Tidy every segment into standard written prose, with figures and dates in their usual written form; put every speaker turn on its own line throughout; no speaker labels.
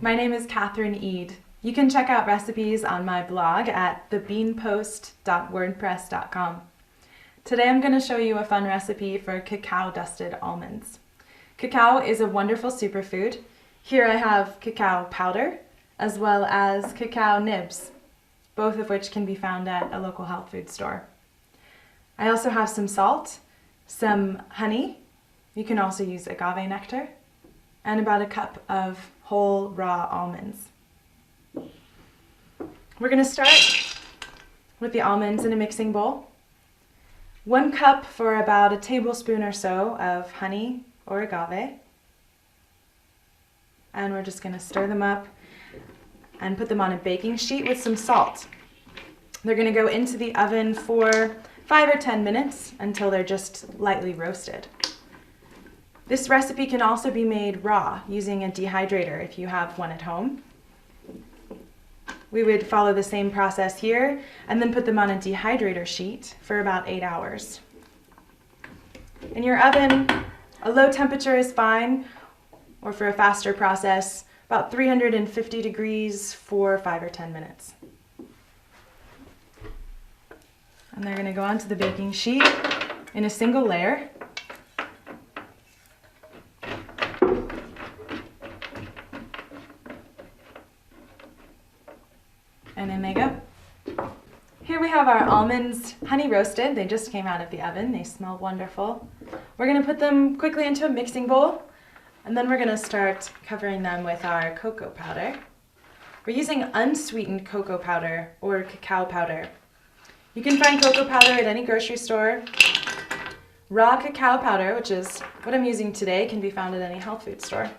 My name is Catherine Eade. You can check out recipes on my blog at thebeanpost.wordpress.com. Today I'm going to show you a fun recipe for cacao-dusted almonds. Cacao is a wonderful superfood. Here I have cacao powder as well as cacao nibs, both of which can be found at a local health food store. I also have some salt, some honey, you can also use agave nectar, and about a cup of whole raw almonds. We're going to start with the almonds in a mixing bowl. 1 cup for about a tablespoon or so of honey or agave. And we're just going to stir them up and put them on a baking sheet with some salt. They're going to go into the oven for 5 or 10 minutes until they're just lightly roasted. This recipe can also be made raw using a dehydrator if you have one at home. We would follow the same process here and then put them on a dehydrator sheet for about 8 hours. In your oven, a low temperature is fine, or for a faster process, about 350 degrees for 5 or 10 minutes. And they're going to go onto the baking sheet in a single layer. And in they go. Here we have our almonds honey roasted. They just came out of the oven. They smell wonderful. We're going to put them quickly into a mixing bowl, and then we're going to start covering them with our cocoa powder. We're using unsweetened cocoa powder or cacao powder. You can find cocoa powder at any grocery store. Raw cacao powder, which is what I'm using today, can be found at any health food store.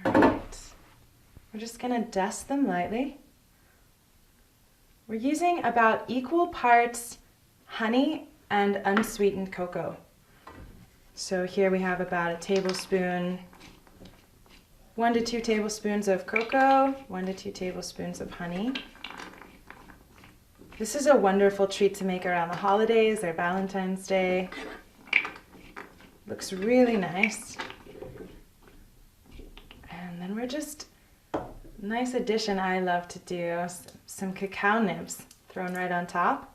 All right. We're just going to dust them lightly. We're using about equal parts honey and unsweetened cocoa. So here we have about a tablespoon, 1 to 2 tablespoons of cocoa, 1 to 2 tablespoons of honey. This is a wonderful treat to make around the holidays or Valentine's Day. Looks really nice. And then we're just, nice addition I love to do, some cacao nibs thrown right on top.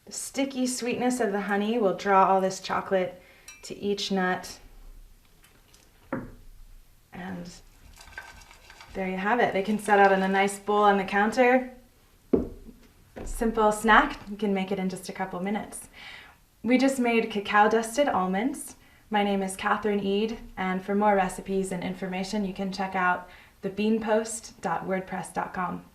The sticky sweetness of the honey will draw all this chocolate to each nut. And there you have it. They can set out in a nice bowl on the counter. Simple snack, you can make it in just a couple minutes. We just made cacao dusted almonds. My name is Catherine Eade, and for more recipes and information you can check out thebeanpost.wordpress.com.